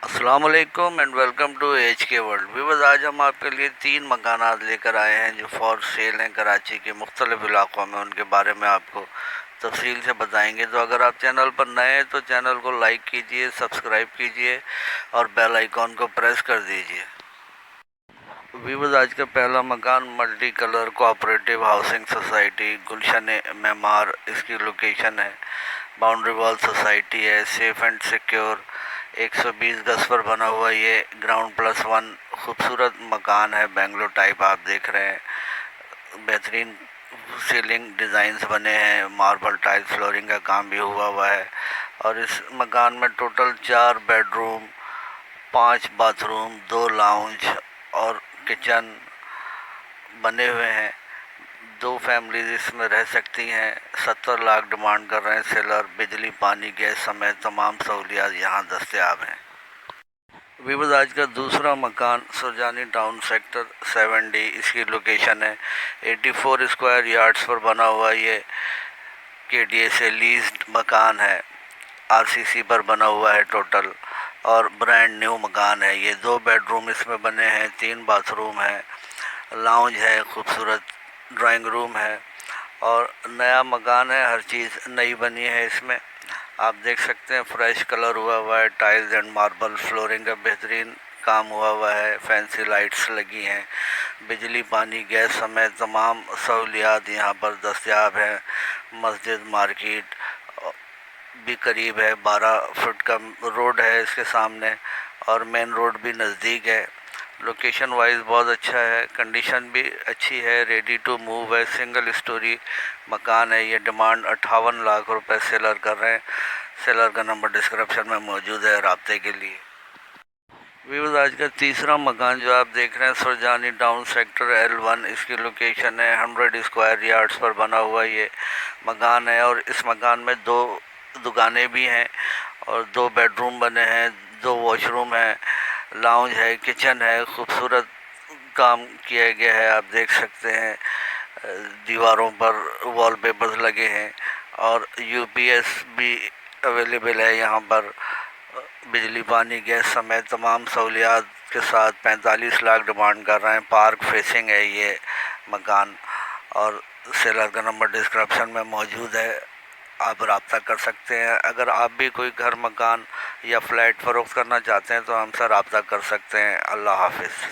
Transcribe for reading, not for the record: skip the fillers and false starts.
السلام علیکم and welcome to H کے ورلڈ ویورز۔ آج ہم آپ کے لیے 3 مکانات لے کر آئے ہیں جو فار سیل ہیں کراچی کے مختلف علاقوں میں۔ ان کے بارے میں آپ کو تفصیل سے بتائیں گے۔ تو اگر آپ چینل پر نئے ہیں تو چینل کو لائک کیجئے، سبسکرائب کیجئے اور بیل آئیکن کو پریس کر دیجئے۔ ویورز، آج کا پہلا مکان multi colour cooperative housing society Gulshan Maymar اس کی لوکیشن ہے۔ باؤنڈری وال سوسائٹی ہے، سیف اینڈ سیکیور، 120 گز پر بنا ہوا یہ گراؤنڈ پلس 1 خوبصورت مکان ہے۔ بنگلو ٹائپ آپ دیکھ رہے ہیں، بہترین سیلنگ ڈیزائنز بنے ہیں، ماربل ٹائل فلورنگ کا کام بھی ہوا ہے۔ اور اس مکان میں total 4 bed room, 5 bath room, 2 lounge اور کچن بنے ہوئے ہیں۔ 2 فیملیز اس میں رہ سکتی ہیں۔ 70 لاکھ ڈیمانڈ کر رہے ہیں سیلر۔ بجلی، پانی، گیس سمیت تمام سہولیات یہاں دستیاب ہیں۔ ویورز، آج کا دوسرا مکان سرجانی ٹاؤن سیکٹر 7D اس کی لوکیشن ہے۔ 84 اسکوائر یارڈز پر بنا ہوا یہ KDA سے لیزڈ مکان ہے۔ RCC پر بنا ہوا ہے ٹوٹل، اور برانڈ نیو مکان ہے یہ۔ 2 بیڈ روم اس میں بنے ہیں، 3 باتھ روم ہے، لاؤنج ہے، خوبصورت ڈرائنگ روم ہے، اور نیا مکان ہے، ہر چیز نئی بنی ہے اس میں۔ آپ دیکھ سکتے ہیں فریش کلر ہوا ہے، ٹائلز اینڈ ماربل فلورنگ کا بہترین کام ہوا ہے، فینسی لائٹس لگی ہیں، بجلی، پانی، گیس سمیت تمام سہولیات یہاں پر دستیاب ہیں۔ مسجد، مارکیٹ بھی قریب ہے، 12 فٹ کا روڈ ہے اس کے سامنے، اور مین روڈ بھی نزدیک ہے۔ لوکیشن وائز بہت اچھا ہے، کنڈیشن بھی اچھی ہے، ریڈی ٹو موو ہے، سنگل اسٹوری مکان ہے یہ۔ ڈیمانڈ 58 لاکھ روپے سیلر کر رہے ہیں۔ سیلر کا نمبر ڈسکرپشن میں موجود ہے رابطے کے لیے۔ ویورز، آج کا تیسرا مکان جو آپ دیکھ رہے ہیں سرجانی ٹاؤن سیکٹر L1 اس کی لوکیشن ہے۔ 100 اسکوائر یارڈز پر بنا ہوا یہ مکان ہے، اور اس مکان میں 2 دکانیں بھی ہیں، اور 2 بیڈ روم بنے ہیں، 2 واش روم ہیں، لاؤنج ہے، کچن ہے، خوبصورت کام کیا گیا ہے۔ آپ دیکھ سکتے ہیں دیواروں پر وال پیپرز لگے ہیں، اور UPS بھی اویلیبل ہے یہاں پر۔ بجلی، پانی، گیس سمیت تمام سہولیات کے ساتھ 45 لاکھ ڈیمانڈ کر رہے ہیں۔ پارک فیسنگ ہے یہ مکان، اور سیلر کا نمبر ڈسکرپشن میں موجود ہے، آپ رابطہ کر سکتے ہیں۔ اگر آپ بھی کوئی گھر، مکان یا فلیٹ فروخت کرنا چاہتے ہیں تو ہم سے رابطہ کر سکتے ہیں۔ اللہ حافظ۔